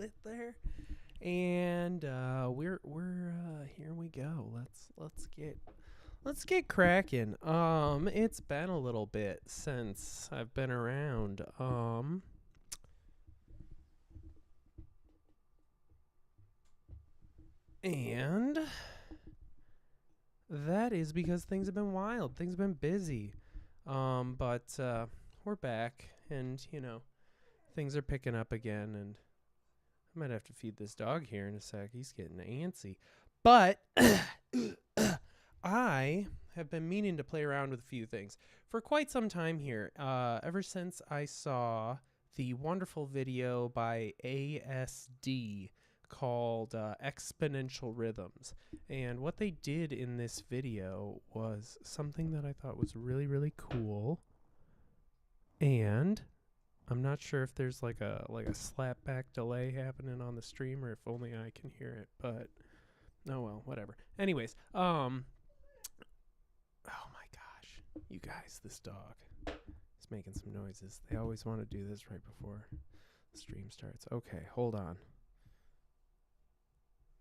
lit there. And we're here we go. Let's get cracking. It's been a little bit since I've been around. And that is because things have been wild. Things have been busy. But we're back, and things are picking up again, and I might have to feed this dog here in a sec. He's getting antsy. But I have been meaning to play around with a few things for quite some time here. Ever since I saw the wonderful video by ASD called Exponential Rhythms. And what they did in this video was something that I thought was really, really cool. And I'm not sure if there's like a slapback delay happening on the stream, or if only I can hear it, but oh well, whatever. Anyways, oh my gosh, you guys, this dog is making some noises. They always want to do this right before the stream starts. Okay, hold on.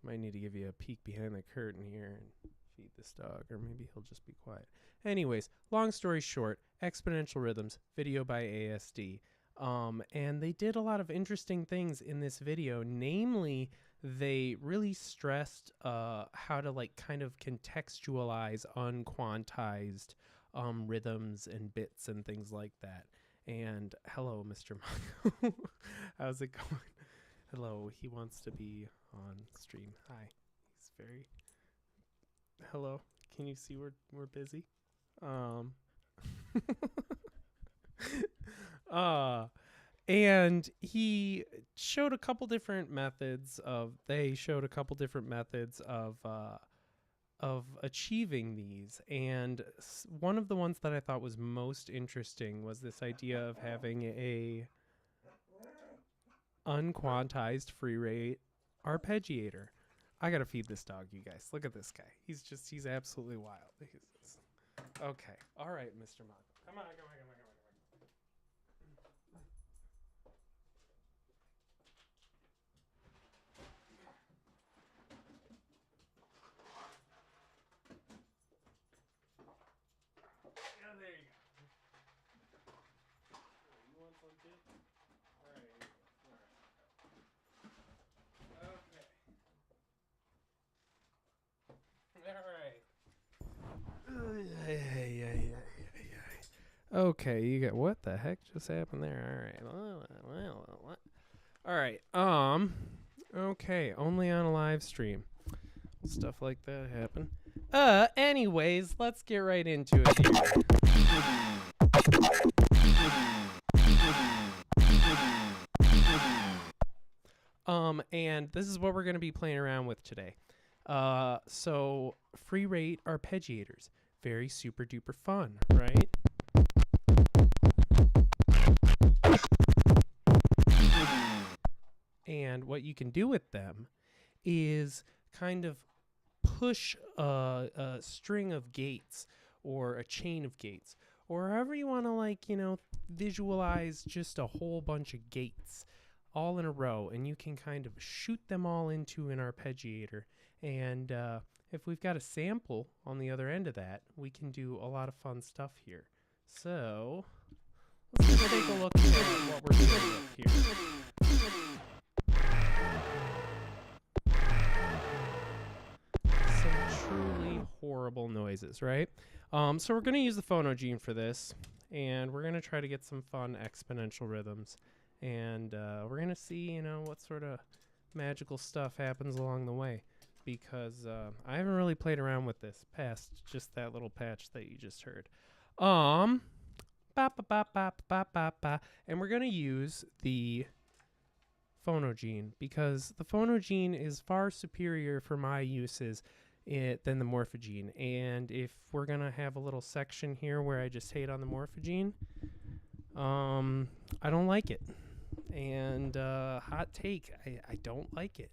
Might need to give you a peek behind the curtain here and feed this dog, or maybe he'll just be quiet. Anyways, long story short, Exponential Rhythms, video by ASD. And they did a lot of interesting things in this video. Namely, they really stressed how to kind of contextualize unquantized rhythms and bits and things like that. And hello, Mr. Mongo. How's it going? Hello, he wants to be on stream. Hi. He's very... Hello. Can you see we're busy? And he showed a couple different methods of achieving these, and one of the ones that I thought was most interesting was this idea of having a unquantized free rate arpeggiator. I gotta feed this dog, you guys. Look at this guy. He's absolutely wild. Okay. All right, Mr. Monk. Come on. Yeah, there you go. You want some too? All right. Okay, you got what the heck just happened there? All right. Okay, only on a live stream. Stuff like that happen. Anyways, let's get right into it here. And this is what we're going to be playing around with today. So free rate arpeggiators, very super duper fun, right? And what you can do with them is kind of push a string of gates or a chain of gates, or however you want to visualize just a whole bunch of gates all in a row, and you can kind of shoot them all into an arpeggiator. And if we've got a sample on the other end of that, we can do a lot of fun stuff here. So let's take a look at what we're dealing with here. Some truly horrible noises, right? So we're going to use the Phonogene for this, and we're going to try to get some fun exponential rhythms. And we're going to see, what sort of magical stuff happens along the way. Because I haven't really played around with this past just that little patch that you just heard. And we're going to use the Phonogene, because the Phonogene is far superior for my uses than the Morphogene. And if we're going to have a little section here where I just hate on the Morphogene, I don't like it. And hot take, I don't like it.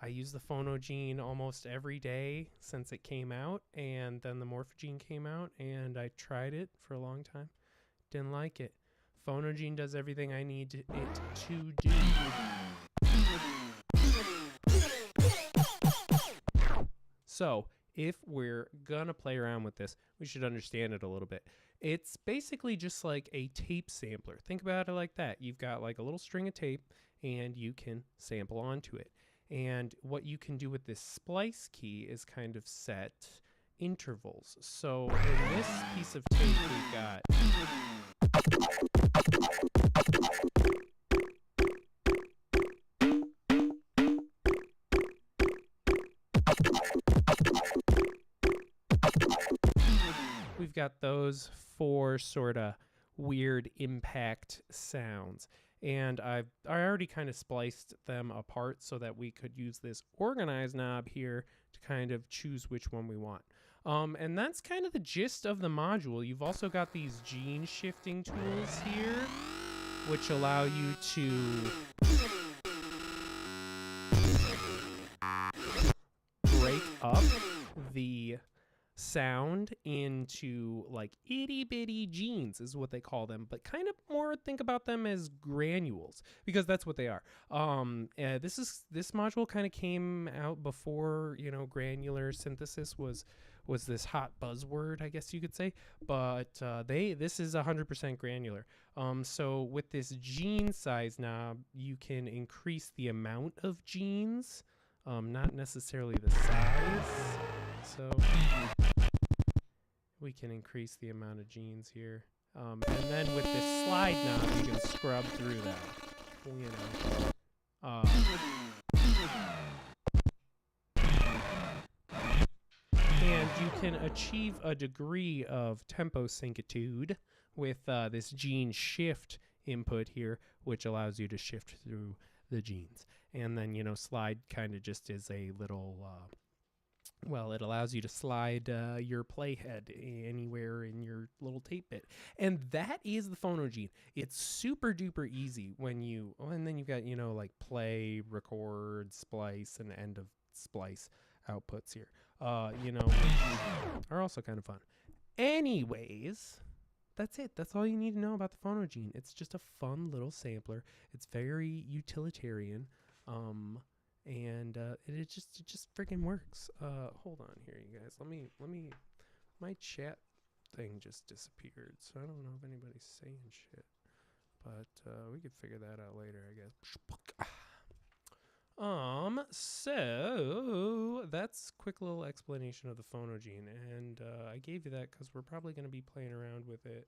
I use the Phonogene almost every day since it came out, and then the Morphogene came out, and I tried it for a long time. Didn't like it. Phonogene does everything I need it to do. So if we're gonna play around with this, we should understand it a little bit. It's basically just like a tape sampler. Think about it like that. You've got like a little string of tape and you can sample onto it. And what you can do with this splice key is kind of set intervals. So in this piece of tape we've got those 4 sort of weird impact sounds. And I already kind of spliced them apart so that we could use this organize knob here to kind of choose which one we want. And that's kind of the gist of the module. You've also got these gene shifting tools here, which allow you to break up the sound into like itty bitty genes is what they call them, but kind of more think about them as granules, because that's what they are. This module kind of came out before, you know, granular synthesis was this hot buzzword, I guess you could say, but this is 100% granular. So with this gene size knob, you can increase the amount of genes, not necessarily the size. So we can increase the amount of genes here. And then with this slide knob, you can scrub through that, you know. And you can achieve a degree of tempo syncitude with this gene shift input here, which allows you to shift through the genes. And then, you know, slide kind of just is a little... well, it allows you to slide your playhead anywhere in your little tape bit. And that is the Phonogene. It's super duper easy when you, and then you've got, you know, like play, record, splice, and end of splice outputs here. You know, are also kind of fun. Anyways, that's it. That's all you need to know about the Phonogene. It's just a fun little sampler. It's very utilitarian. And it just freaking works. Hold on here, you guys. Let me. My chat thing just disappeared, so I don't know if anybody's saying shit. But we could figure that out later, I guess. So that's quick little explanation of the Phonogene, and I gave you that because we're probably going to be playing around with it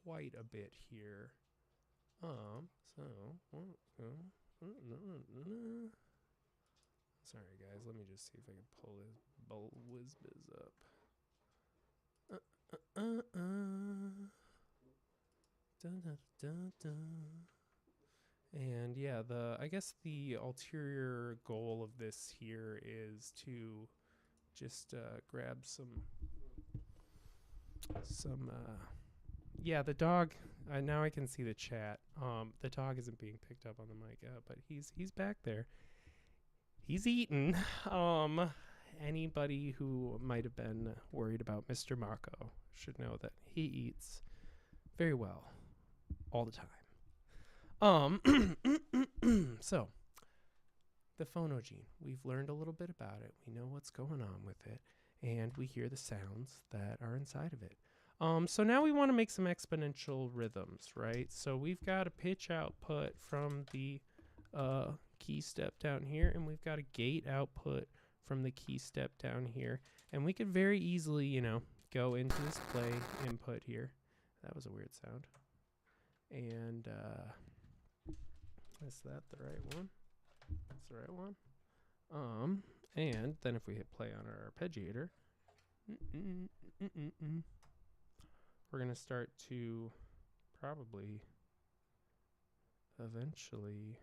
quite a bit here. Sorry guys, let me just see if I can pull this whiz-biz up. And yeah, I guess the ulterior goal of this here is to just grab some yeah, the dog, now I can see the chat. The dog isn't being picked up on the mic, but he's back there. He's eating. Anybody who might have been worried about Mr. Mako should know that he eats very well all the time. So, the Phonogene. We've learned a little bit about it. We know what's going on with it, and we hear the sounds that are inside of it. So now we want to make some exponential rhythms, right? So we've got a pitch output from the key step down here, and we've got a gate output from the key step down here. And we could very easily, you know, go into this play input here. That was a weird sound. And is that the right one? That's the right one. And then if we hit play on our Arpeggiator, we're going to start to probably eventually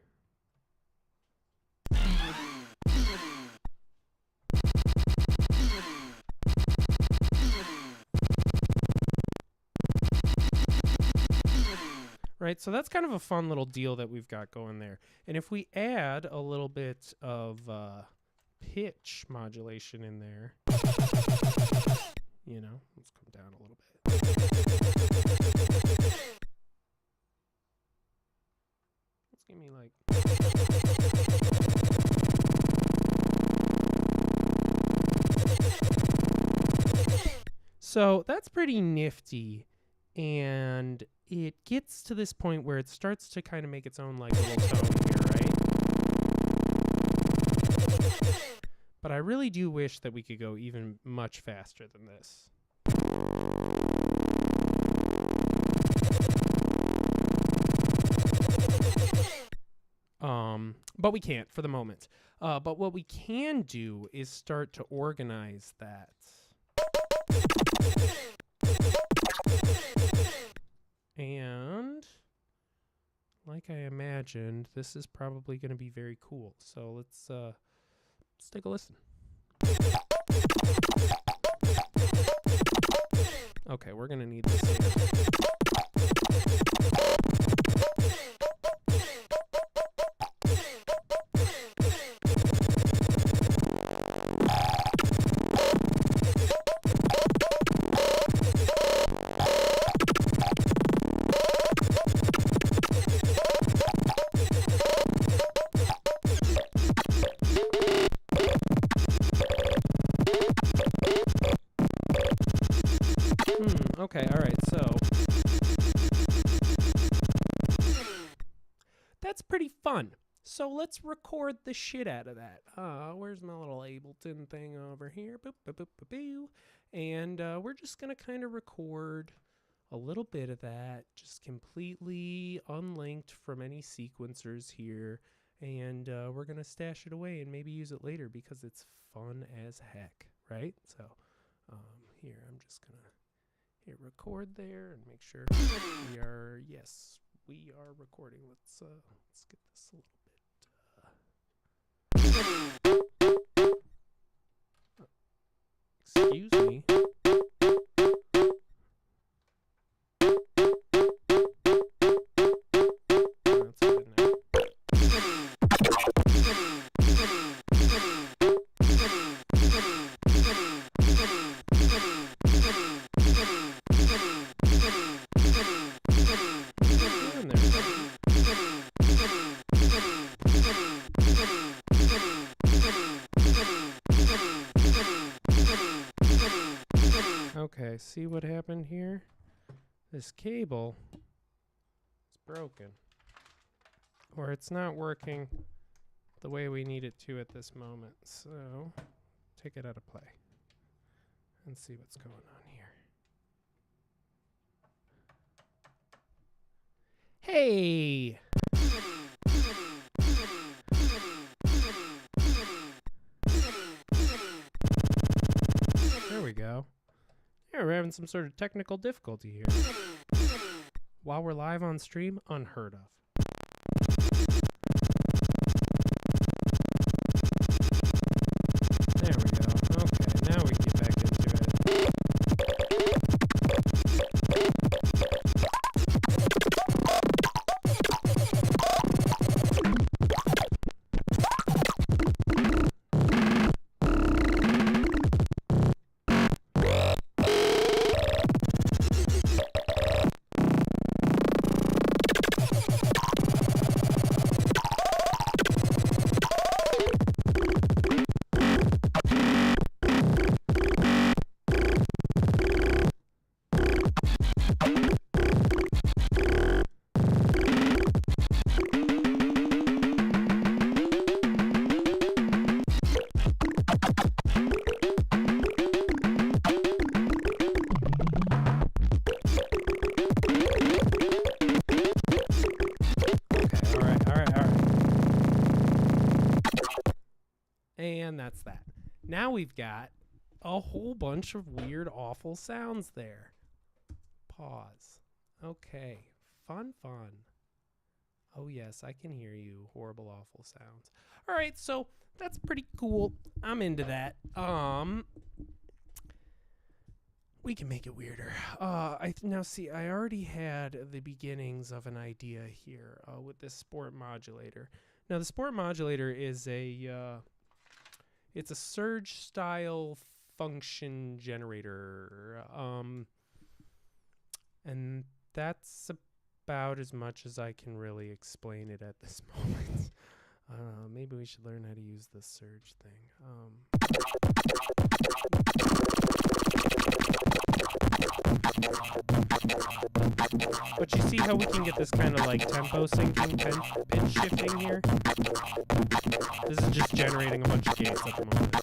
right, so that's kind of a fun little deal that we've got going there. And if we add a little bit of pitch modulation in there, you know, let's come down a little bit. Let's give me like... So that's pretty nifty, and it gets to this point where it starts to kind of make its own like little tone here, right? But I really do wish that we could go even much faster than this. But we can't for the moment. But what we can do is start to organize that. And like I imagined, this is probably going to be very cool. So let's take a listen. Okay, we're going to need this here. Okay, all right, so that's pretty fun. So let's record the shit out of that. Where's my little Ableton thing over here? Boop, boop, boop, boop, boop. And we're just going to kind of record a little bit of that, just completely unlinked from any sequencers here. And we're going to stash it away and maybe use it later because it's fun as heck, right? So here, I'm just going to hit record there and make sure we are, yes, we are recording. Let's get this a little bit. Excuse me. That's good now. Okay, see what happened here? This cable is broken. Or it's not working the way we need it to at this moment. So, take it out of play and see what's going on here. Hey! There we go. Yeah, we're having some sort of technical difficulty here. While we're live on stream, unheard of. There we go. Okay, now we can get back into it. And that's that. Now we've got a whole bunch of weird, awful sounds there. Pause. Okay. Fun. Oh, yes, I can hear you. Horrible, awful sounds. All right, so that's pretty cool. I'm into that. We can make it weirder. Now, see, I already had the beginnings of an idea here with this sport modulator. Now, the sport modulator is it's a surge-style function generator, and that's about as much as I can really explain it at this moment. Maybe we should learn how to use the surge thing. But you see how we can get this kind of like tempo syncing, pitch shifting here? This is just generating a bunch of gates at the moment.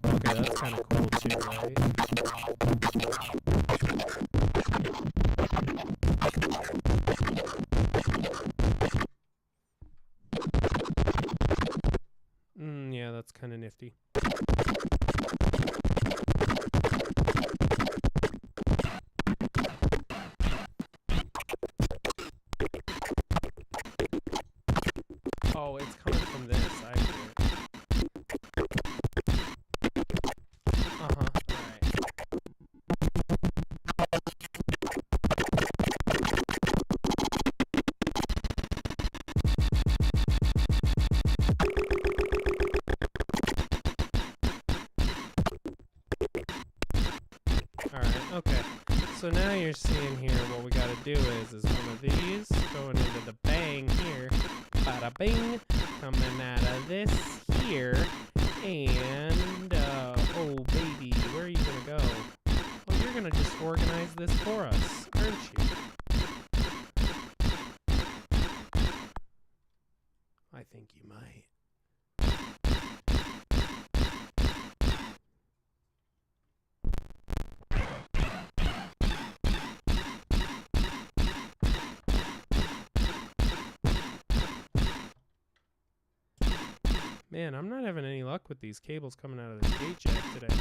Okay, that's kind of cool too, right? Yeah, that's kind of nifty. Oh, it's coming from this. I get it. Uh-huh. Alright, okay. So now you're seeing here what we gotta do is one of these going into the bang here. Bada bing, coming out of this here, and oh baby, where are you gonna go? Oh, you're gonna just organize this for us, aren't you? I think you might. Man, I'm not having any luck with these cables coming out of the gate jack today.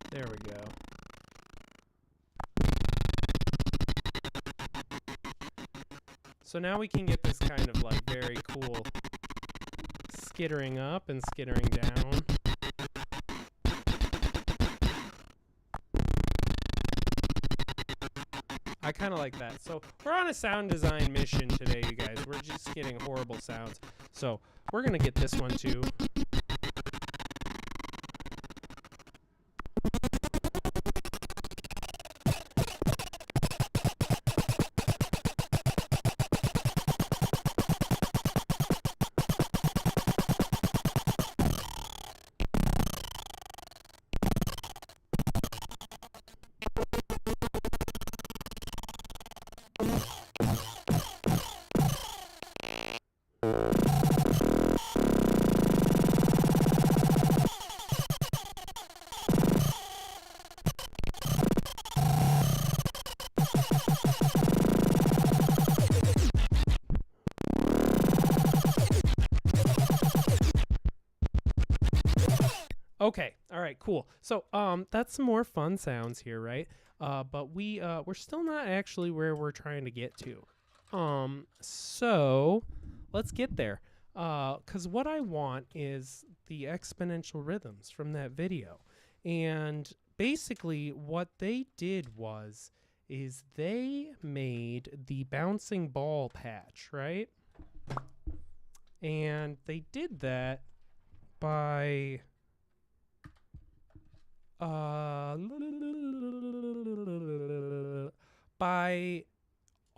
There we go. So now we can get this kind of like very cool skittering up and skittering down. I kind of like that. So we're on a sound design mission today, you guys. We're just getting horrible sounds. So we're going to get this one too. Okay, all right, cool. So that's some more fun sounds here, right? But we're still not actually where we're trying to get to. So let's get there. 'Cause what I want is the exponential rhythms from that video. And basically what they did is they made the bouncing ball patch, right? And they did that by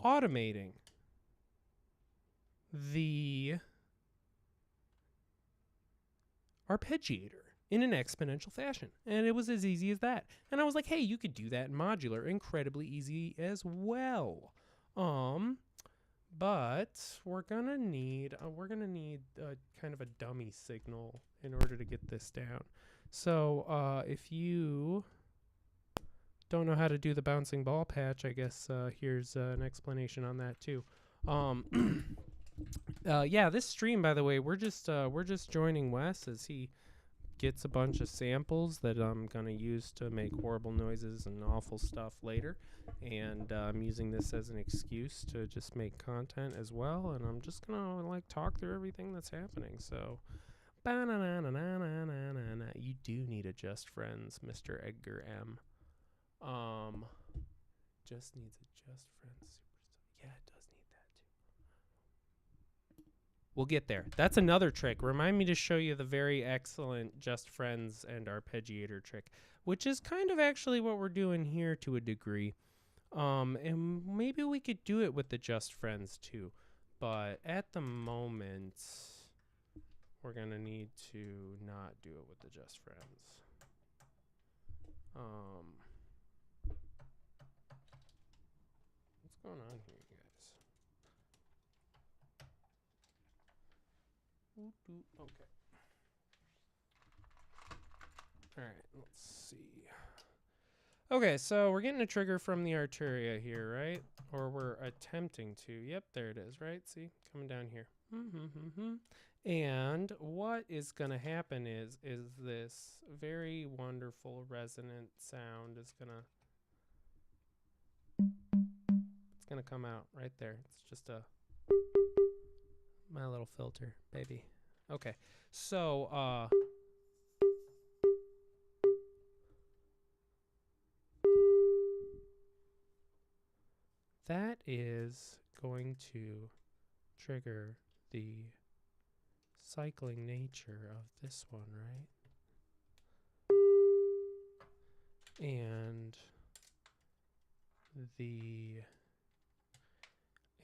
automating the arpeggiator in an exponential fashion. And it was as easy as that. And I was like, hey, you could do that in modular, incredibly easy as well. But we're gonna need kind of a dummy signal in order to get this down. So if you don't know how to do the bouncing ball patch, I guess here's an explanation on that too. Yeah, this stream, by the way, we're just joining Wes as he gets a bunch of samples that I'm gonna use to make horrible noises and awful stuff later, and I'm using this as an excuse to just make content as well, and I'm just gonna like talk through everything that's happening. So you do need a Just Friends, Mr. Edgar M. Just needs a Just Friends superstar. Yeah, it does need that too. We'll get there. That's another trick. Remind me to show you the very excellent Just Friends and Arpeggiator trick, which is kind of actually what we're doing here to a degree. And maybe we could do it with the Just Friends too. But at the moment, we're going to need to not do it with the Just Friends. What's going on here, you guys? Okay. All right, let's see. Okay, so we're getting a trigger from the Arteria here, right? Or we're attempting to. Yep, there it is, right? See, coming down here. And what is going to happen is this very wonderful resonant sound is going to come out right there. It's just my little filter, baby. Okay, so that is going to trigger the cycling nature of this one, right? And the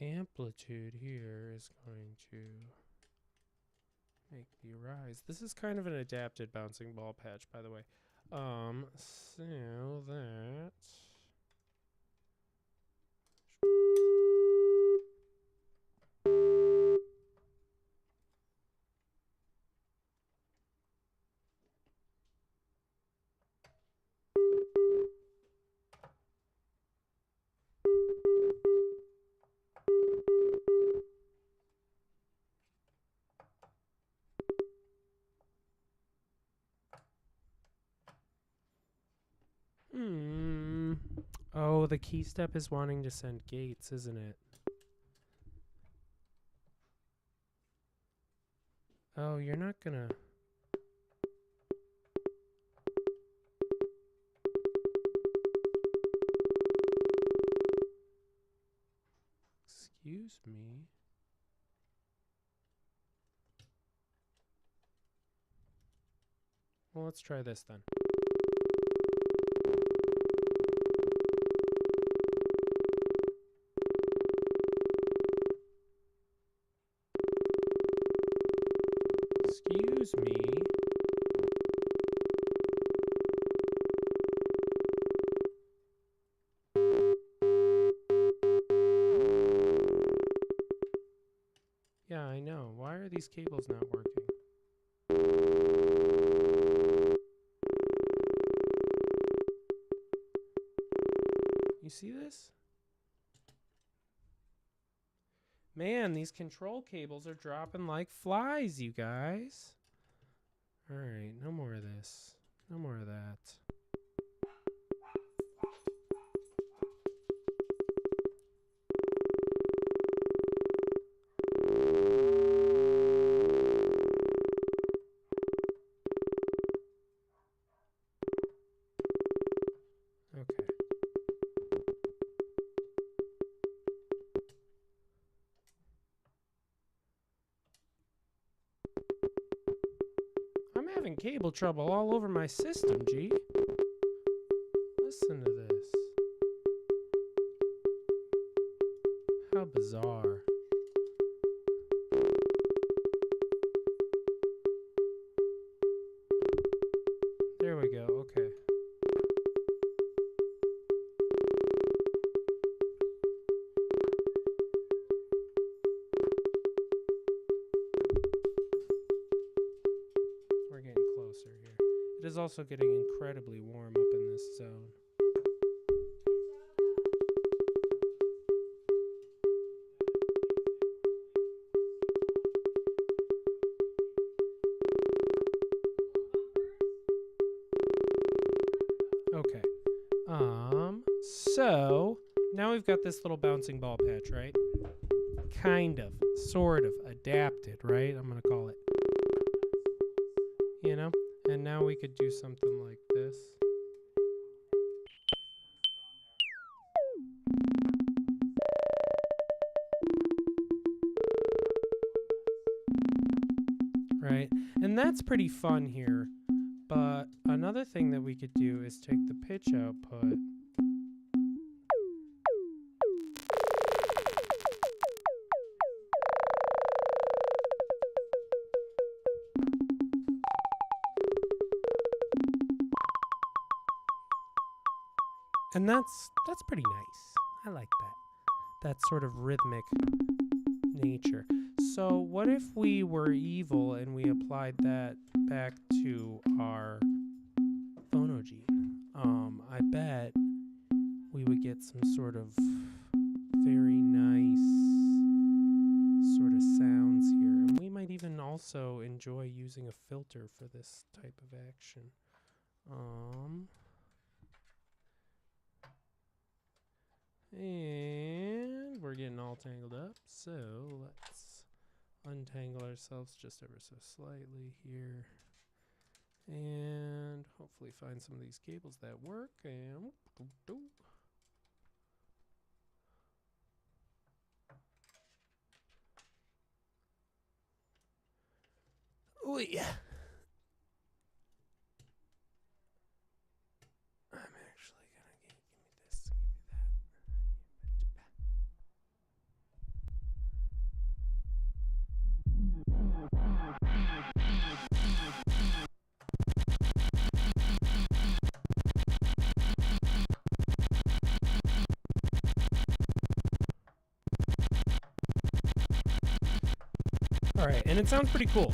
amplitude here is going to make the rise. This is kind of an adapted bouncing ball patch, by the way. So that oh, the key step is wanting to send gates, isn't it? Oh, you're not gonna... Excuse me. Well, let's try this then. Excuse me. Yeah, I know. Why are these cables not working? You see this? Man, these control cables are dropping like flies, you guys. All right, no more of this. No more of that. Okay. I'm having cable trouble all over my system, G. Listen to this. How bizarre. There we go, okay. We're getting closer here. It is also getting incredibly warm up in this zone. Okay. So now we've got this little bouncing ball patch, right? Kind of, sort of, adapted, right? I'm gonna call it. You know? And now we could do something like this. Right? And that's pretty fun here. But another thing that we could do is take the pitch output And that's pretty nice. I like that sort of rhythmic nature. So what if we were evil and we applied that back to our Phonogene? I bet we would get some sort of very nice sort of sounds here. And we might even also enjoy using a filter for this type of action. And we're getting all tangled up, so let's untangle ourselves just ever so slightly here. And hopefully find some of these cables that work. And oh yeah. I'm actually gonna give me this, give me that. All right, and it sounds pretty cool.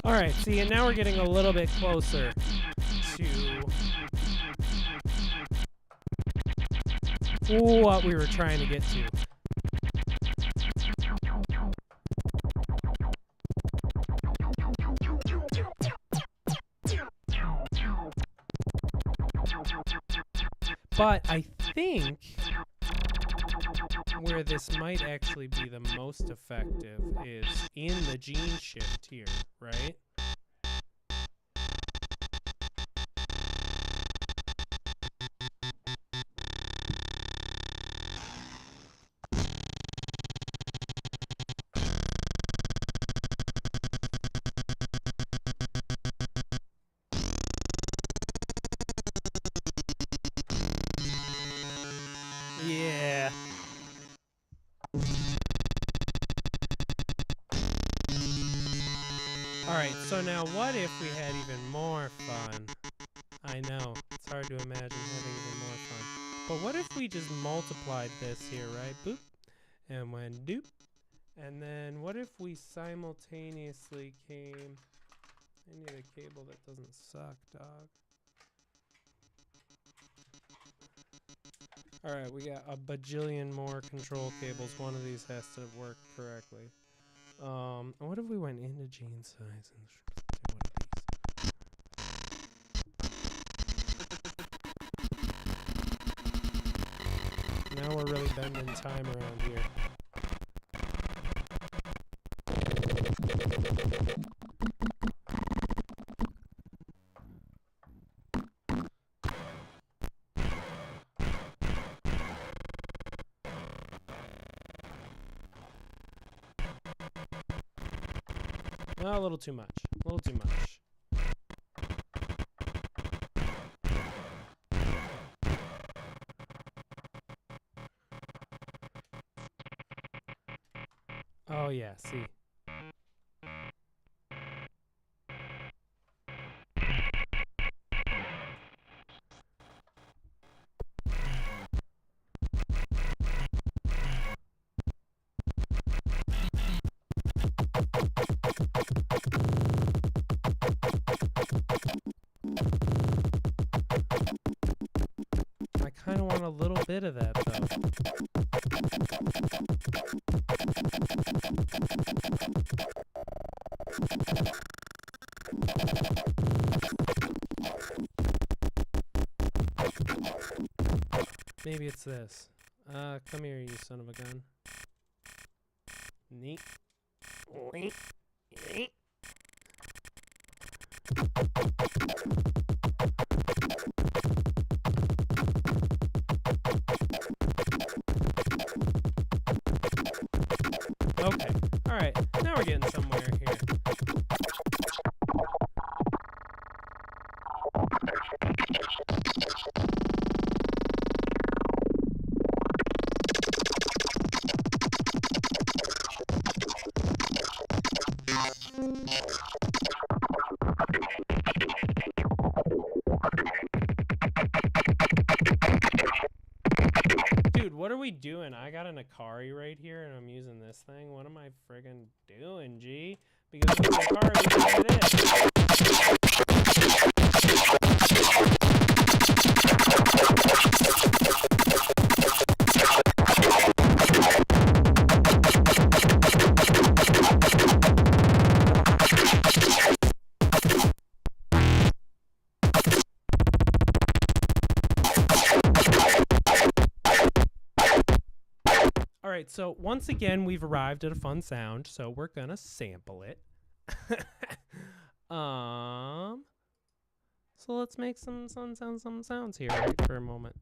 All right, see, and now we're getting a little bit closer to what we were trying to get to. But I think where this might actually be the most effective is in the gene shift here, right? Yeah. Alright, so now what if we had even more fun? I know, it's hard to imagine having even more fun. But what if we just multiplied this here, right? Boop. And went doop. And then what if we simultaneously came... I need a cable that doesn't suck, dog. Alright, we got a bajillion more control cables. One of these has to work correctly. What if we went into gene size and do one of these? Now we're really bending time around here. A little too much. A little too much. Oh yeah, see. I kind of want a little bit of that, though. Maybe it's this. Come here, you son of a gun. Neat. Neat. Neat. Okay. All right. Now we're getting somewhere here. Dude, what are we doing? I got an Akari right here, and I'm using this thing. What am I friggin' doing, G? Because with the Akari, we can do this. Alright, so once again, we've arrived at a fun sound, so we're gonna sample it. So let's make some sounds here right, for a moment.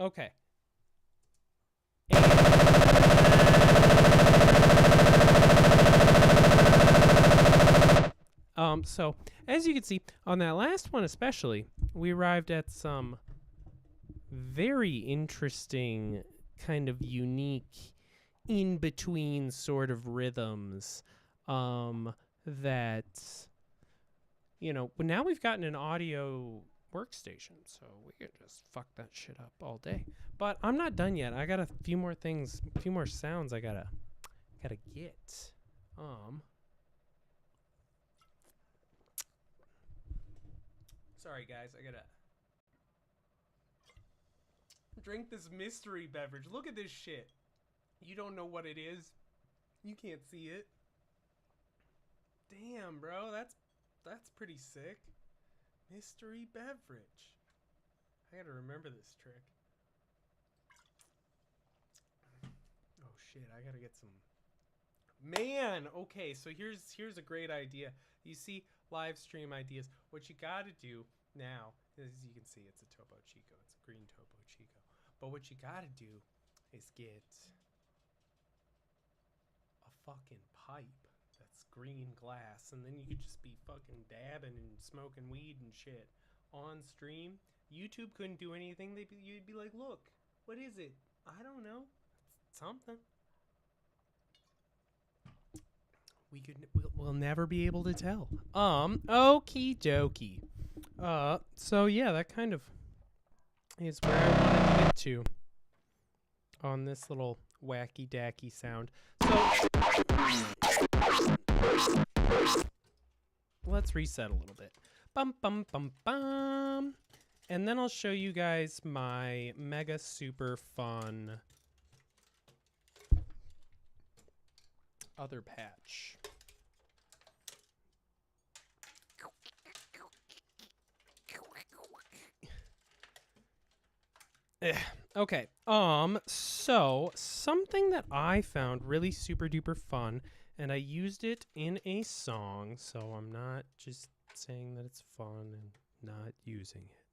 Okay. So as you can see on that last one especially, we arrived at some very interesting kind of unique in-between sort of rhythms that, you know, but now we've gotten an audio workstation, so we could just fuck that shit up all day. But I'm not done yet. I got a few more things, a few more sounds I gotta get. Sorry guys, I gotta drink this mystery beverage. Look at this shit. You don't know what it is. You can't see it. Damn, bro, that's pretty sick. Mystery beverage. I gotta remember this trick. Oh shit, I gotta get some. Man, okay, so here's a great idea. You see, live stream ideas. What you gotta do now, as you can see, it's a Topo Chico. It's a green Topo Chico. But what you gotta do is get a fucking pipe that's green glass, and then you could just be fucking dabbing and smoking weed and shit on stream. YouTube couldn't do anything. You'd be like, look, what is it? I don't know. It's something. We'll never be able to tell. Okie dokie. So yeah, that kind of is where I wanted to get to on this little wacky dacky sound. So let's reset a little bit. Bum bum bum bum. And then I'll show you guys my mega super fun other patch. Okay. So something that I found really super duper fun, and I used it in a song, so I'm not just saying that it's fun and not using it.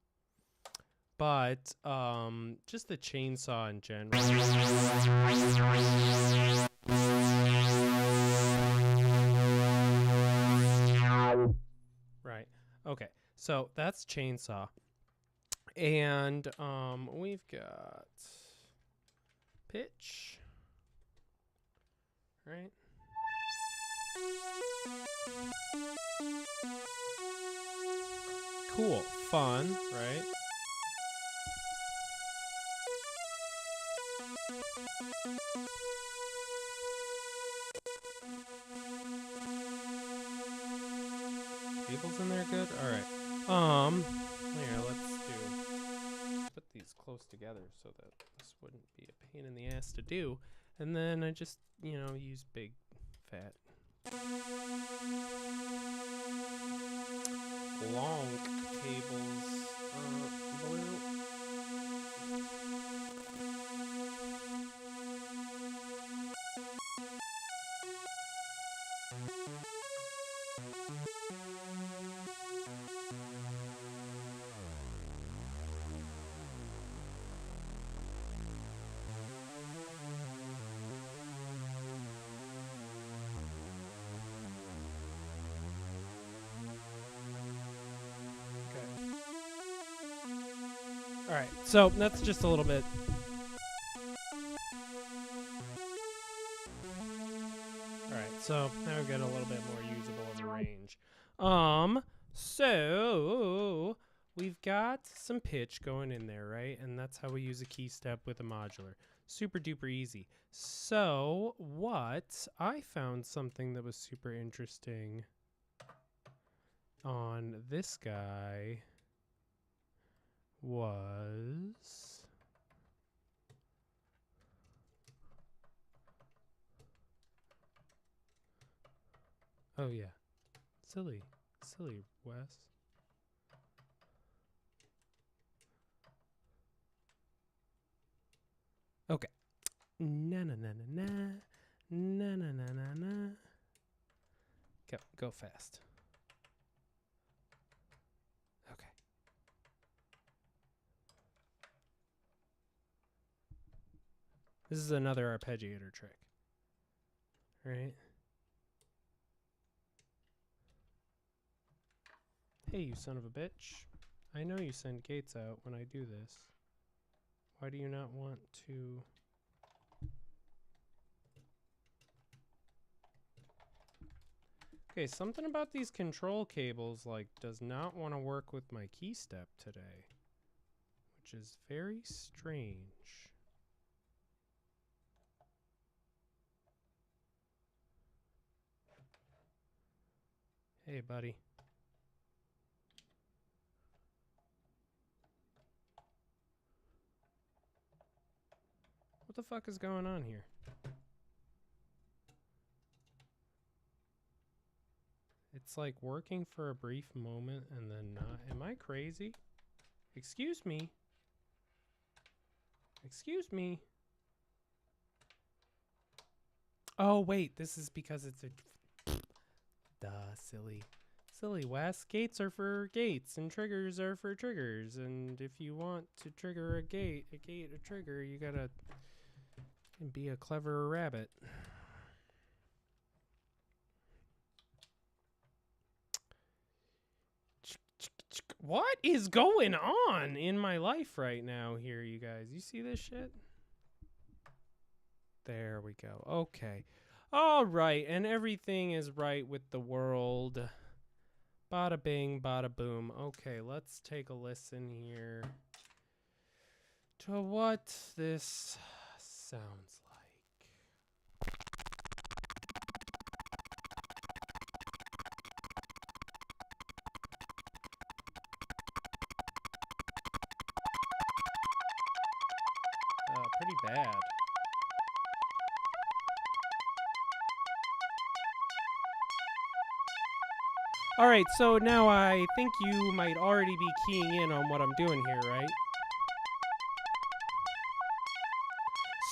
but just the chainsaw in general. Right. Okay. So that's chainsaw. And we've got pitch. Right. Cool. Fun, right? Cables in there good? Alright. Here, let's put these close together so that this wouldn't be a pain in the ass to do. And then I just, you know, use big, fat, long cables. Blue. Alright, so that's just a little bit. Alright, so now we've got a little bit more usable of a range. So we've got some pitch going in there, right? And that's how we use a key step with a modular. Super duper easy. So what I found something that was super interesting on this guy was oh yeah, silly Wes. Okay, na na na na na na na na na na. Go fast. Okay. This is another arpeggiator trick, right? Hey, you son of a bitch. I know you send gates out when I do this. Why do you not want to... Okay, something about these control cables, like, does not want to work with my key step today, which is very strange. Hey, buddy. What the fuck is going on here? It's like working for a brief moment and then not. Am I crazy? Excuse me. Excuse me. Oh, wait. This is because it's a... Duh, silly. Silly, Wes. Gates are for gates, and triggers are for triggers. And if you want to trigger a trigger, you gotta be a clever rabbit. What is going on in my life right now here, you guys? You see this shit? There we go. Okay. All right, and everything is right with the world. Bada bing, bada boom. Okay, let's take a listen here to what this sounds like. Pretty bad. All right, so now I think you might already be keying in on what I'm doing here, right?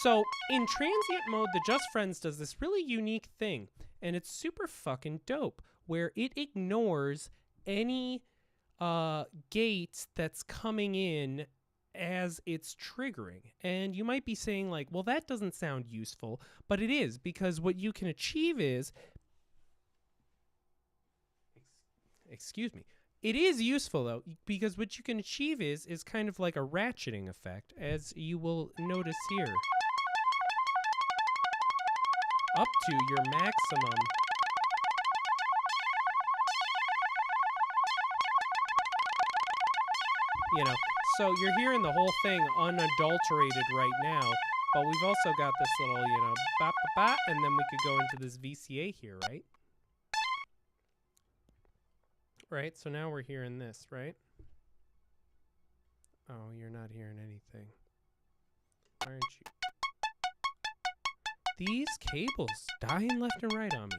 So in transient mode, the Just Friends does this really unique thing, and it's super fucking dope, where it ignores any gate that's coming in as it's triggering. And you might be saying like, well, that doesn't sound useful, but it is, because what you can achieve is, excuse me, it is useful though, because what you can achieve is kind of like a ratcheting effect, as you will notice here, up to your maximum. You know, so you're hearing the whole thing unadulterated right now, but we've also got this little, you know, ba ba ba, and then we could go into this VCA here, right? Right, so now we're hearing this, right? Oh, you're not hearing anything, aren't you? These cables dying left and right on me.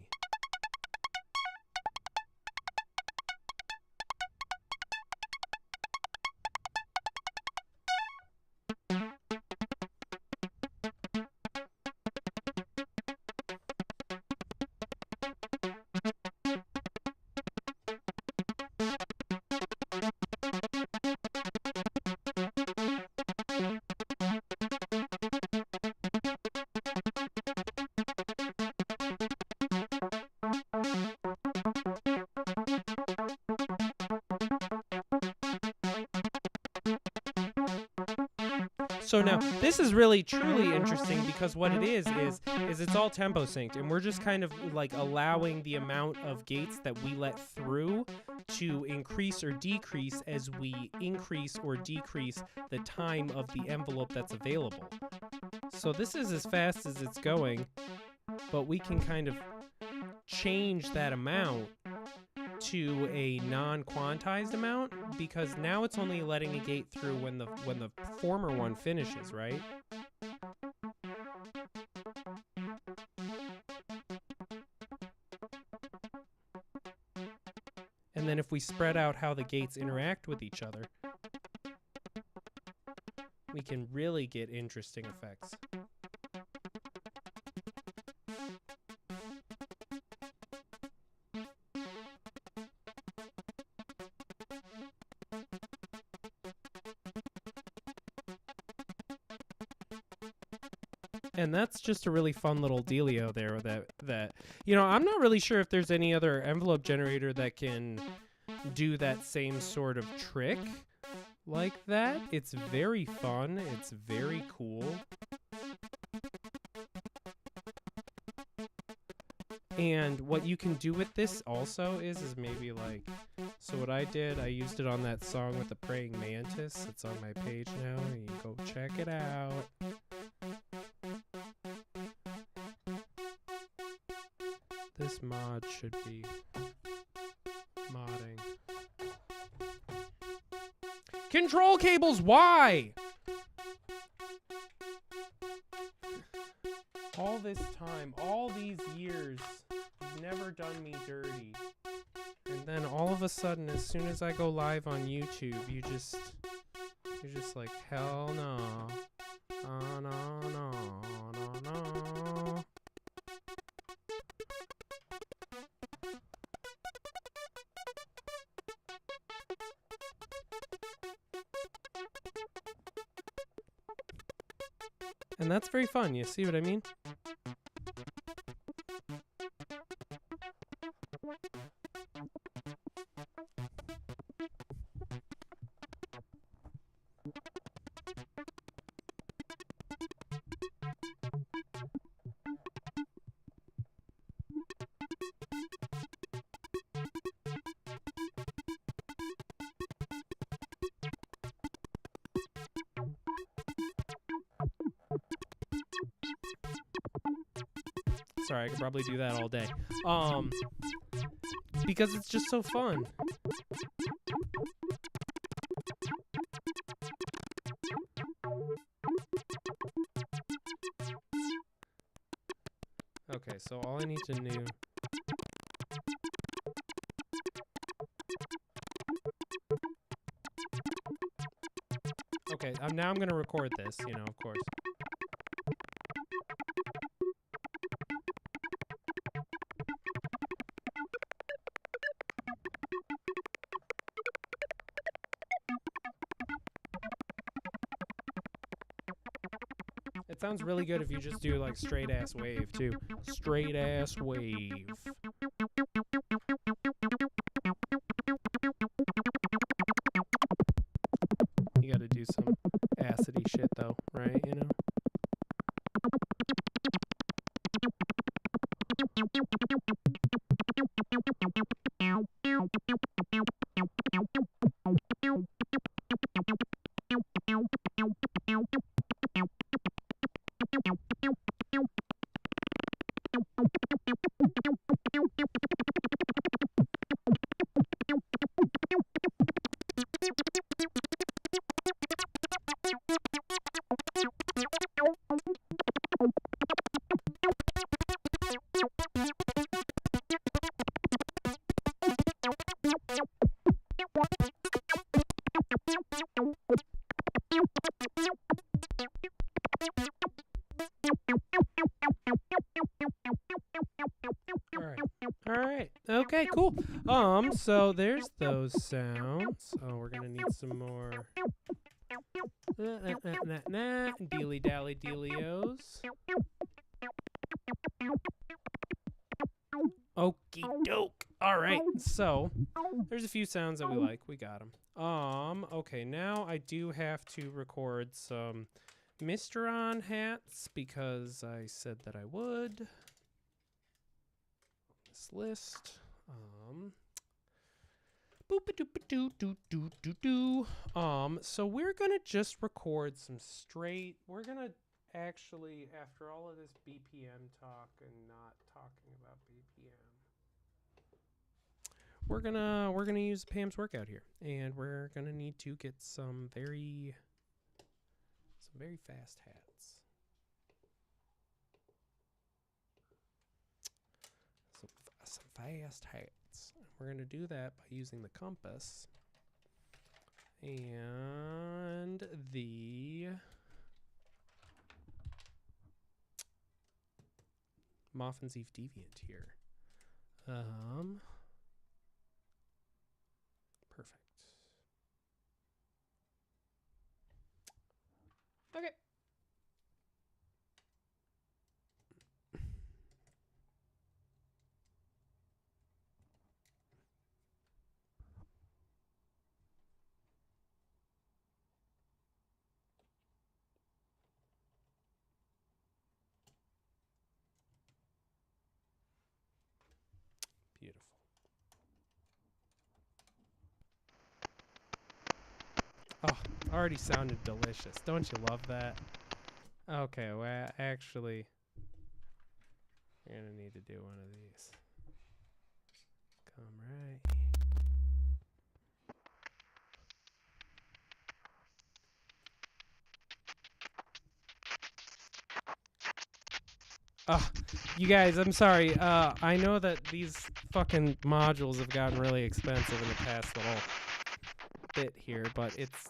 So now, this is really truly interesting, because what it is it's all tempo synced, and we're just kind of like allowing the amount of gates that we let through to increase or decrease as we increase or decrease the time of the envelope that's available. So this is as fast as it's going, but we can kind of change that amount to a non-quantized amount, because now it's only letting a gate through when the former one finishes, right? And then if we spread out how the gates interact with each other, we can really get interesting effects. And that's just a really fun little dealio there that you know, I'm not really sure if there's any other envelope generator that can do that same sort of trick like that. It's very fun. It's very cool. And what you can do with this also is maybe like, so what I did, I used it on that song with the praying mantis. It's on my page now. You can go check it out. This mod should be modding. Control cables, why? All this time, all these years, you've never done me dirty. And then all of a sudden, as soon as I go live on YouTube, you're just like, hell no. Oh, no, no, no, no. And that's very fun, you see what I mean? Sorry, I could probably do that all day. Because it's just so fun. Okay, so all I need to do... Okay, now I'm gonna record this, you know, of course. It sounds really good if you just do like straight ass wave too. Straight ass wave. You gotta do some acidy shit though, right? You know? Okay, cool. So there's those sounds. Oh, we're gonna need some more. Dealy dally dealios. Okie doke. All right. So there's a few sounds that we like. We got them. Okay. Now I do have to record some Mysteron hats because I said that I would. This list. So we're gonna just record some straight. We're gonna actually, after all of this BPM talk and not talking about BPM, we're gonna use Pam's workout here, and we're gonna need to get some very fast hats. Some fast hats. We're going to do that by using the compass and the Moffin's Eve Deviant here. Perfect. Okay. Beautiful. Oh, already sounded delicious. Don't you love that? Okay, well, actually, you're going to need to do one of these. Come right. You guys, I'm sorry. I know that these fucking modules have gotten really expensive in the past little bit here, but it's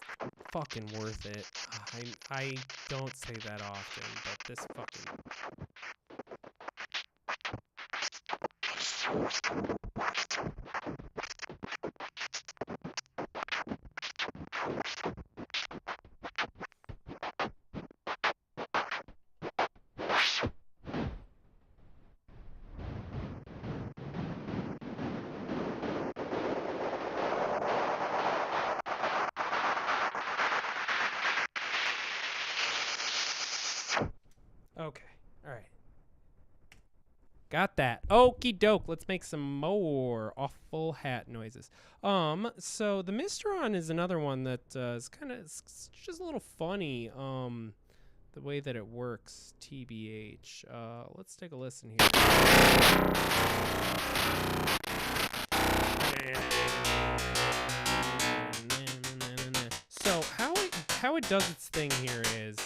fucking worth it. I don't say that often, but this fucking... Okay, all right. Got that. Okie doke. Let's make some more awful hat noises. So the Mysteron is another one that is kind of just a little funny. The way that it works, TBH. Let's take a listen here. So how it does its thing here is,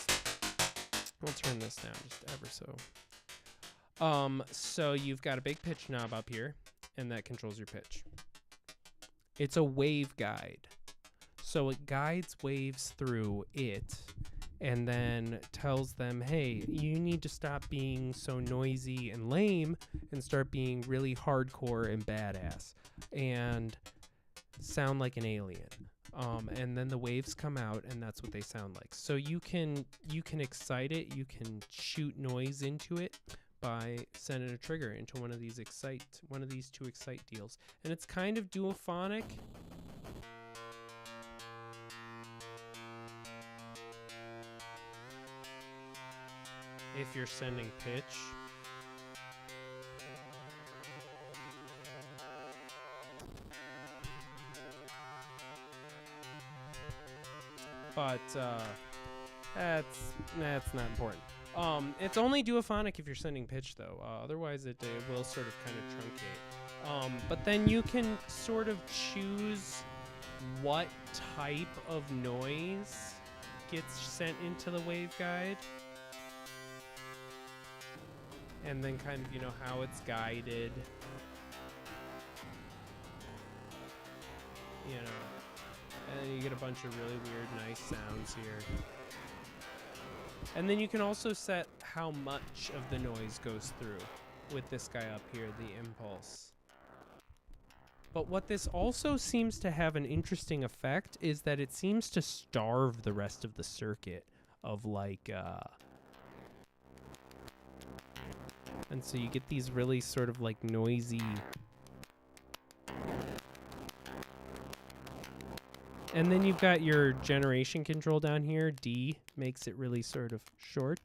we'll turn this down just ever so. So you've got a big pitch knob up here, and that controls your pitch. It's a waveguide. So it guides waves through it, and then tells them, hey, you need to stop being so noisy and lame and start being really hardcore and badass and sound like an alien. And then the waves come out, and that's what they sound like. So you can excite it. You can shoot noise into it by sending a trigger into one of these two excite deals, and it's kind of duophonic. If you're sending pitch. But that's not important. It's only duophonic if you're sending pitch, though. Otherwise, it will sort of kind of truncate. But then you can sort of choose what type of noise gets sent into the waveguide, and then kind of, you know, how it's guided. You know. And then you get a bunch of really weird, nice sounds here. And then you can also set how much of the noise goes through with this guy up here, the impulse. But what this also seems to have an interesting effect is that it seems to starve the rest of the circuit of like, and so you get these really sort of like noisy. And then you've got your generation control down here. D makes it really sort of short,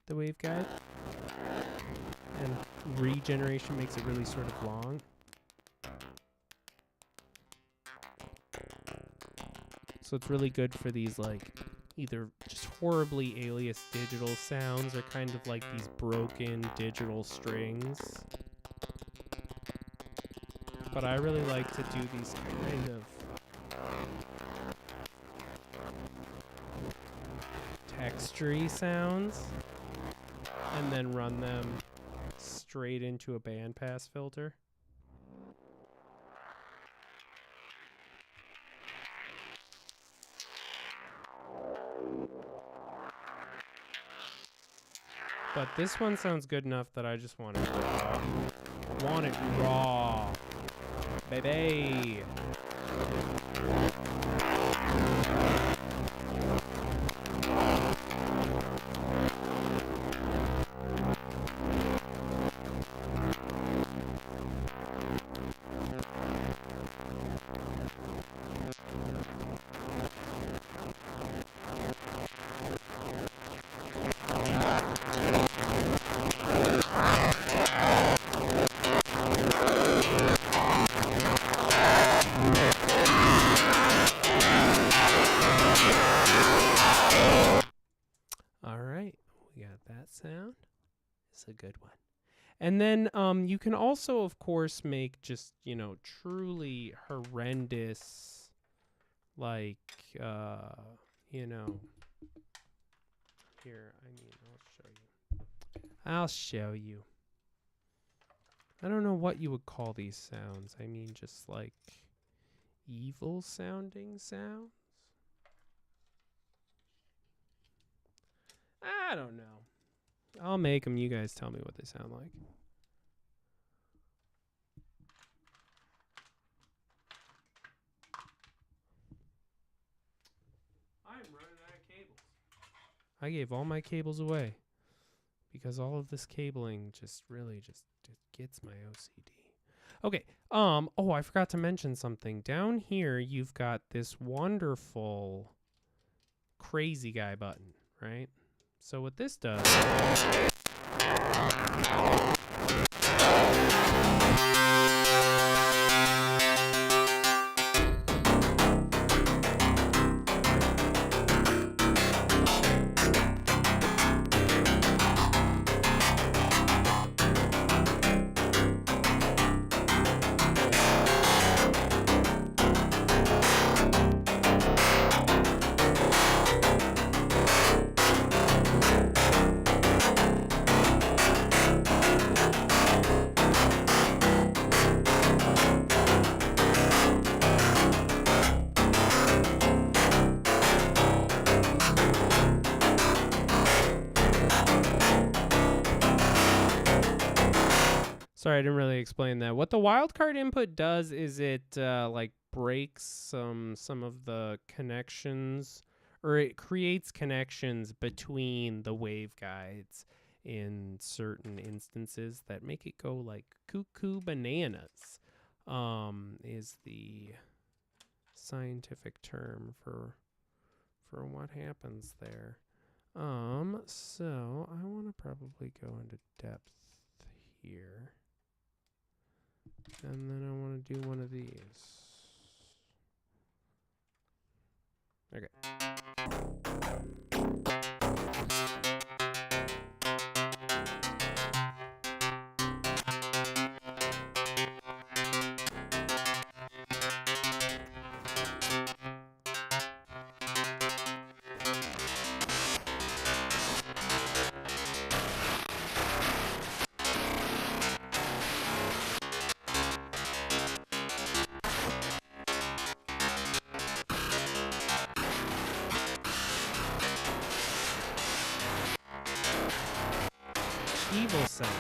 the waveguide. And regeneration makes it really sort of long. So it's really good for these like either just horribly alias digital sounds or kind of like these broken digital strings. But I really like to do these kind of texture-y sounds and then run them straight into a bandpass filter. But this one sounds good enough that I just want it raw. Want it raw, baby. Sound is a good one. And then you can also, of course, make just, you know, truly horrendous, like, you know, here, I mean, I'll show you. I don't know what you would call these sounds. I mean, just like evil sounding sounds. I don't know. I'll make them. You guys tell me what they sound like. I'm running out of cables. I gave all my cables away because all of this cabling just really just gets my OCD. Okay. Oh, I forgot to mention something. Down here, you've got this wonderful crazy guy button, right? So what this does... Sorry, I didn't really explain that. What the wildcard input does is it like breaks some of the connections, or it creates connections between the waveguides in certain instances that make it go like cuckoo bananas, is the scientific term for what happens there. So I want to probably go into depth here. And then I want to do one of these. Okay. Evil sounds.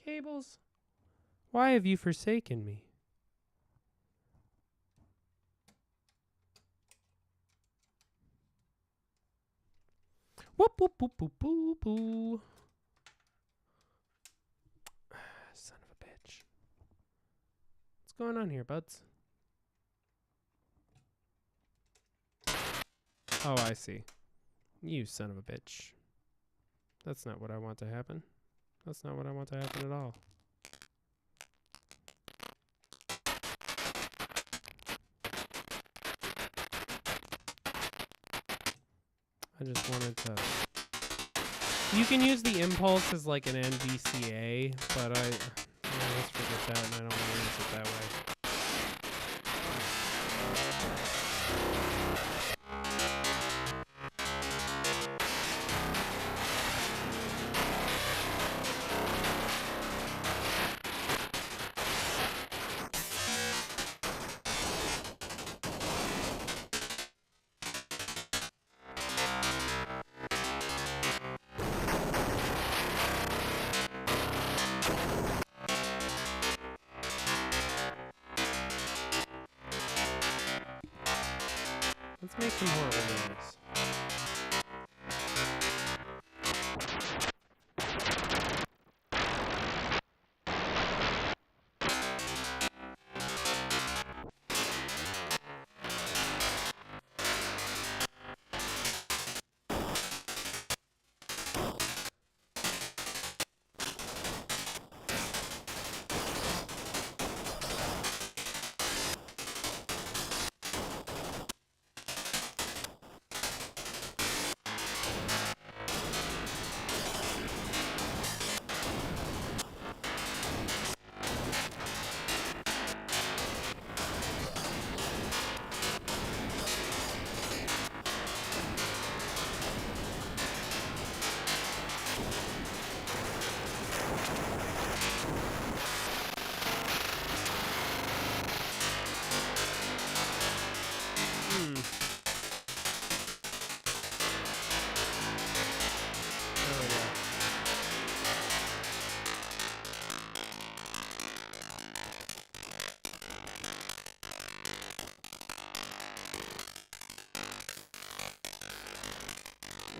Cables. Why have you forsaken me? Whoop, whoop, whoop, whoop, whoop, whoop. Son of a bitch. What's going on here, buds? Oh, I see. You son of a bitch. That's not what I want to happen. That's not what I want to happen at all. I just wanted to... You can use the impulse as like an NVCA, but let's forget that, and I don't want to use it that way. Let's make some horrible noise.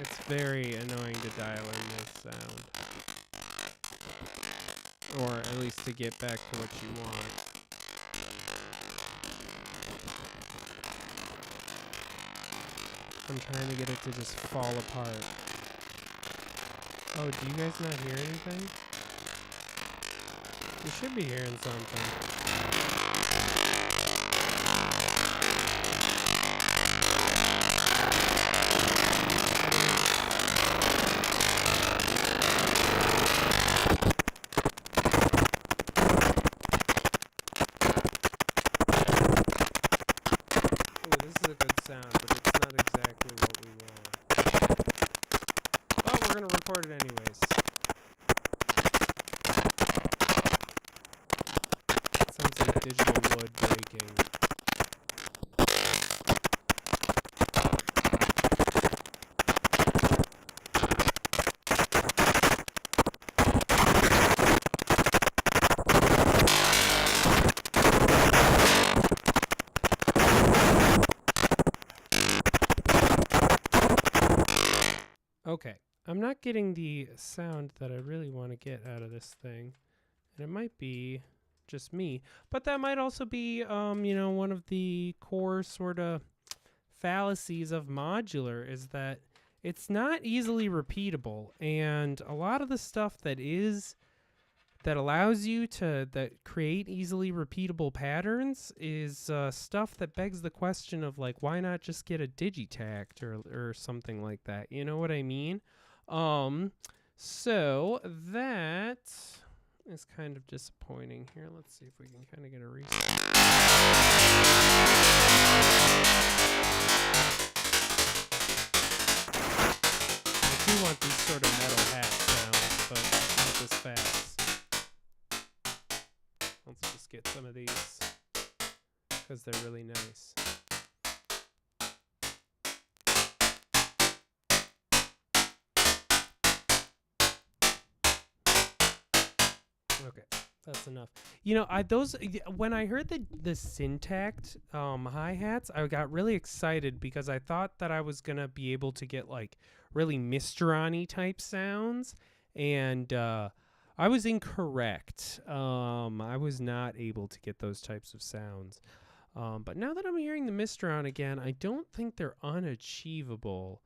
It's very annoying to dial in this sound. Or at least to get back to what you want. I'm trying to get it to just fall apart. Oh, do you guys not hear anything? You should be hearing something. Sound, but it's digital wood breaking. Okay, I'm not getting the sound that I really want to get out of this thing. And it might be just me, but that might also be, you know, one of the core sort of fallacies of modular is that it's not easily repeatable. And a lot of the stuff that allows you to create easily repeatable patterns is stuff that begs the question of, like, why not just get a digitact or something like that? You know what I mean? So that is kind of disappointing. Here, let's see if we can kind of get a reset. I do want these sort of metal hat sounds, but not this fast. Let's just get some of these because they're really nice. Okay, that's enough. You know, when I heard the Syntact hi-hats, I got really excited because I thought that I was gonna be able to get like really Mysteron-y type sounds, and I was incorrect. I was not able to get those types of sounds. But now that I'm hearing the Mysteron again, I don't think they're unachievable.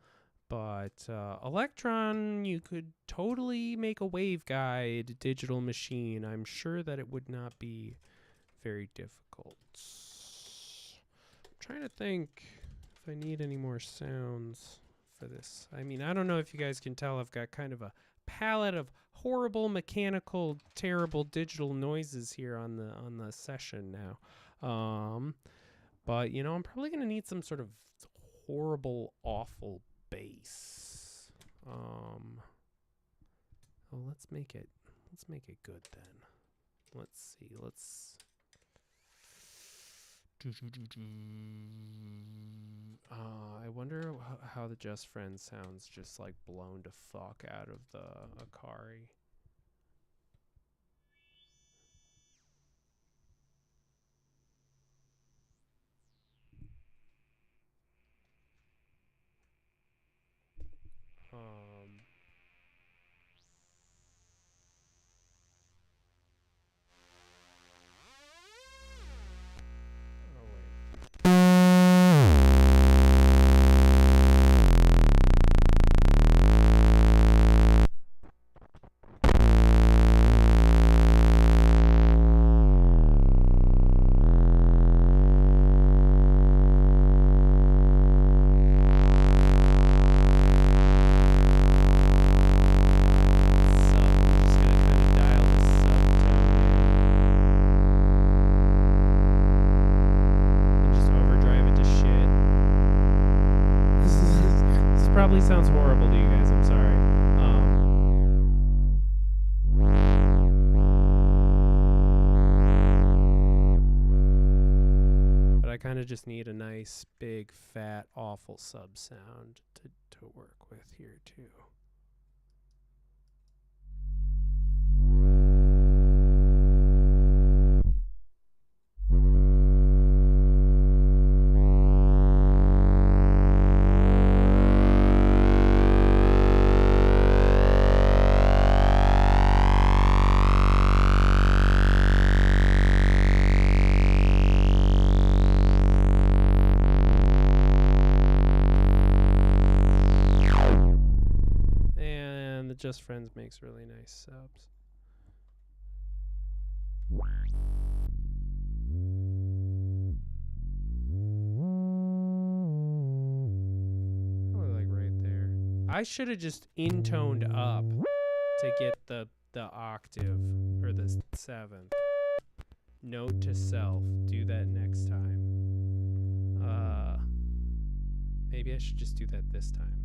But Electron, you could totally make a waveguide digital machine. I'm sure that it would not be very difficult. I'm trying to think if I need any more sounds for this. I mean, I don't know if you guys can tell, I've got kind of a palette of horrible mechanical, terrible digital noises here on the session now. But you know, I'm probably gonna need some sort of horrible, awful bass. Oh, let's make it good then. Let's see. I wonder how the Just Friends sounds just like blown to fuck out of the Akari. Probably sounds horrible to you guys. I'm sorry. But I kind of just need a nice, big, fat, awful sub sound to work with here too. Just Friends makes really nice subs. Probably like right there. I should have just intoned up to get the octave or the seventh. Note to self, do that next time. Maybe I should just do that this time.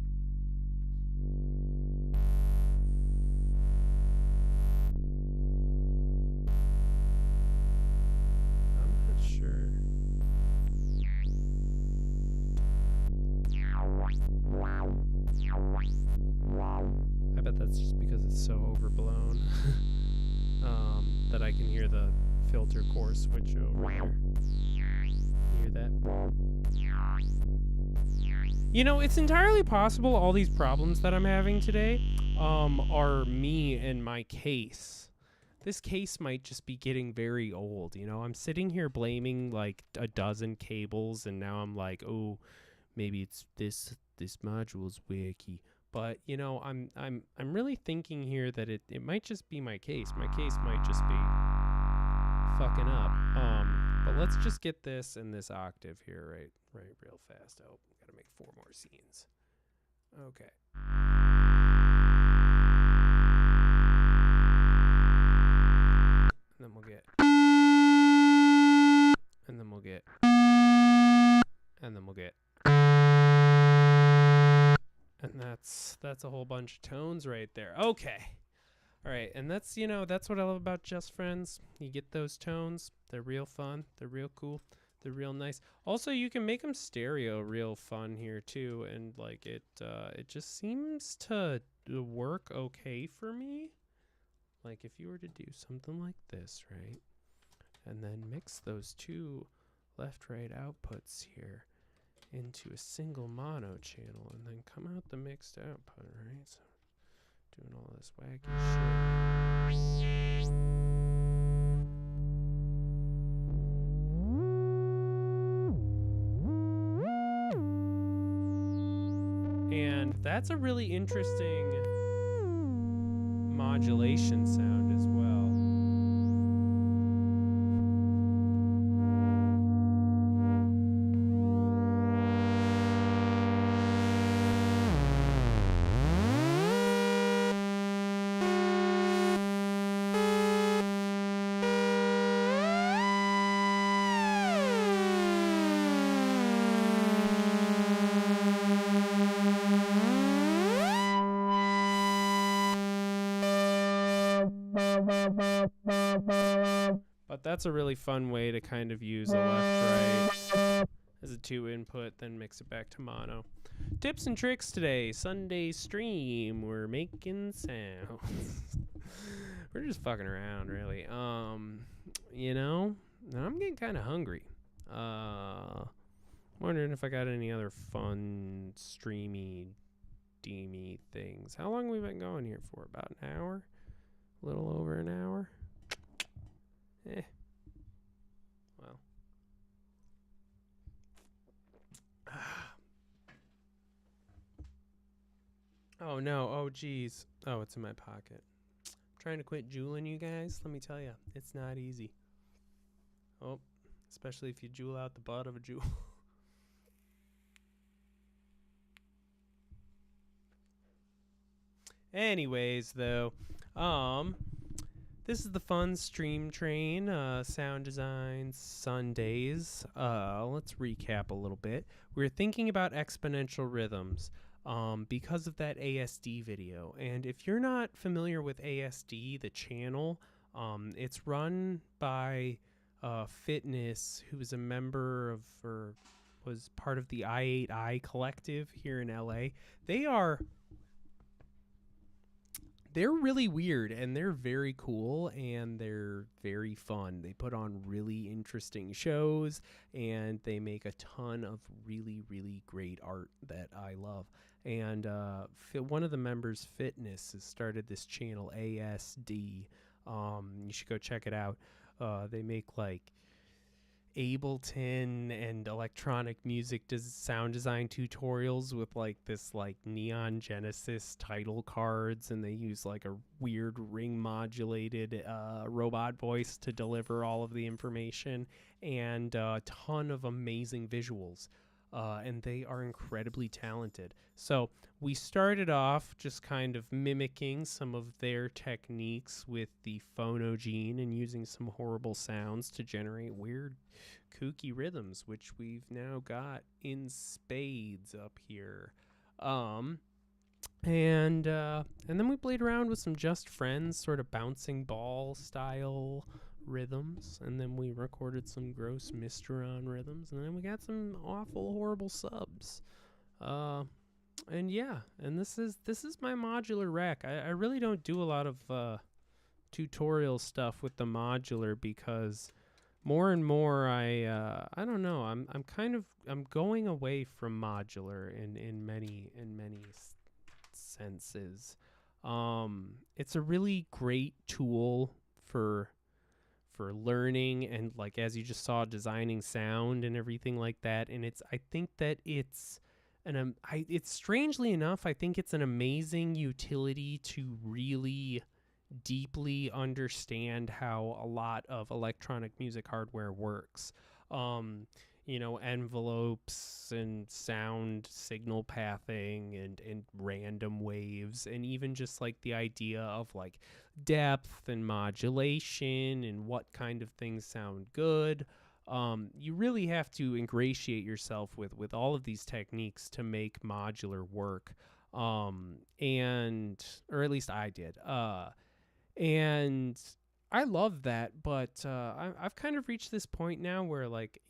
that I can hear the filter core switch over there. Hear that? You know, it's entirely possible all these problems that I'm having today are me and my case. This case might just be getting very old. You know, I'm sitting here blaming like a dozen cables, and now I'm like, oh, maybe it's this module's wacky. But you know, I'm really thinking here that it might just be my case. My case might just be fucking up. But let's just get this in this octave here, right, real fast. Oh, gotta make 4 more scenes. Okay. And then we'll get. And then we'll get. And then we'll get. And that's a whole bunch of tones right there. Okay. All right, and that's, you know, that's what I love about Just Friends. You get those tones. They're real fun. They're real cool. They're real nice. Also, you can make them stereo real fun here too, and like it just seems to work okay for me. Like if you were to do something like this, right? And then mix those 2 left-right outputs here into a single mono channel, and then come out the mixed output, right? So doing all this wacky shit. And that's a really interesting modulation sound as well. But that's a really fun way to kind of use a left-right as a 2 input, then mix it back to mono. Tips and tricks today, Sunday stream. We're making sounds. We're just fucking around, really. You know, I'm getting kind of hungry. Wondering if I got any other fun, streamy, deemy things. How long have we been going here for? About an hour? A little over an hour? Well. Oh no, oh geez. Oh, it's in my pocket. I'm trying to quit juuling, you guys. Let me tell you, it's not easy. Oh, especially if you jewel out the butt of a jewel. Anyways, though, this is the fun stream train, sound design Sundays. Let's recap a little bit. We're thinking about exponential rhythms because of that ASD video. And if you're not familiar with ASD, the channel, it's run by Fitness, who is a member of, or was part of the I8I collective here in LA. They're really weird, and they're very cool, and they're very fun. They put on really interesting shows, and they make a ton of really, really great art that I love. And one of the members, Fitness, has started this channel, ASD. You should go check it out. They make like Ableton and electronic music sound design tutorials with like this like Neon Genesis title cards, and they use like a weird ring modulated robot voice to deliver all of the information, and a ton of amazing visuals. And they are incredibly talented. So we started off just kind of mimicking some of their techniques with the Phonogene and using some horrible sounds to generate weird, kooky rhythms, which we've now got in spades up here. And then we played around with some Just Friends sort of bouncing ball style rhythms, and then we recorded some gross Mysteron rhythms, and then we got some awful horrible subs. And yeah, and this is my modular rack. I really don't do a lot of tutorial stuff with the modular, because more and more I don't know, I'm going away from modular in many senses. It's a really great tool for learning and, like, as you just saw, designing sound and everything like that. And I think that it's strangely enough, I think it's an amazing utility to really deeply understand how a lot of electronic music hardware works. Envelopes and sound signal pathing and random waves, and even just like the idea of like depth and modulation and what kind of things sound good. You really have to ingratiate yourself with all of these techniques to make modular work. Or at least I did. And I love that, but I've kind of reached this point now where, like,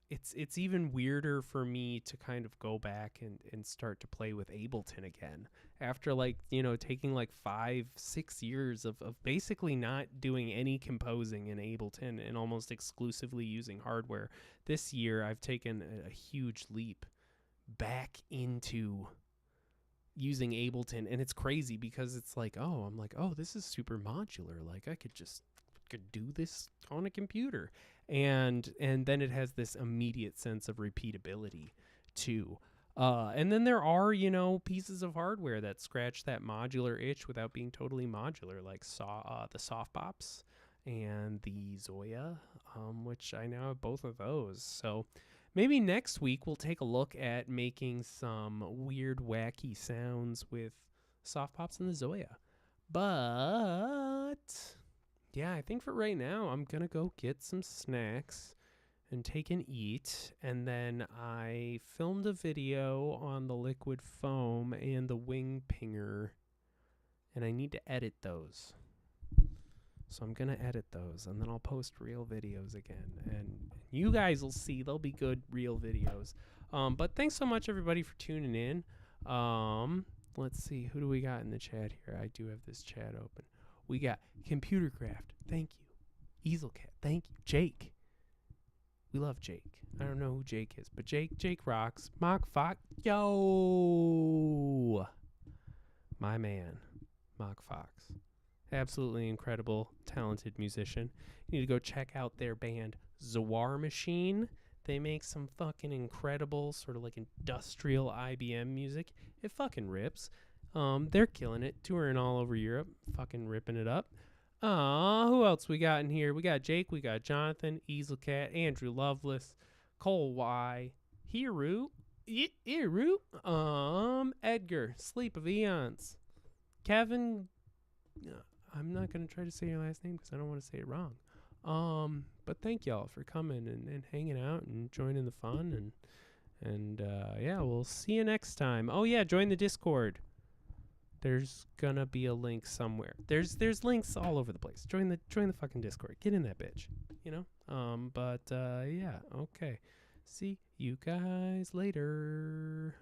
it's even weirder for me to kind of go back and start to play with Ableton again after, like, taking like 5-6 years of basically not doing any composing in Ableton and almost exclusively using hardware. This year I've taken a huge leap back into using Ableton, and it's crazy because it's like, I'm like, this is super modular. Like, I could do this on a computer, and then it has this immediate sense of repeatability too. And then there are, pieces of hardware that scratch that modular itch without being totally modular, like the Soft Pops and the Zoya, which I now have both of those. So maybe next week we'll take a look at making some weird, wacky sounds with Soft Pops and the Zoya. But yeah, I think for right now, I'm going to go get some snacks and take an eat. And then I filmed a video on the liquid foam and the wing pinger, and I need to edit those. So I'm going to edit those, and then I'll post real videos again. And you guys will see they'll be good real videos. But thanks so much, everybody, for tuning in. Let's see. Who do we got in the chat here? I do have this chat open. We got Computercraft. Thank you. Easelcat. Thank you. Jake. We love Jake. I don't know who Jake is, but Jake rocks. Mock Fox. Yo! My man. Mock Fox. Absolutely incredible, talented musician. You need to go check out their band, Zawar Machine. They make some fucking incredible, sort of like industrial IBM music. It fucking rips. They're killing it, touring all over Europe, fucking ripping it up. Who else we got in here? We got Jake, we got Jonathan, Easelcat, Andrew Lovelace, Cole Y, Hiru, Edgar, Sleep of Eons, Kevin. I'm not gonna try to say your last name because I don't want to say it wrong. But thank y'all for coming and hanging out and joining the fun, and yeah, we'll see you next time. Oh yeah, join the Discord. There's gonna be a link somewhere. There's links all over the place. Join the fucking Discord. Get in that bitch. But yeah, okay. See you guys later.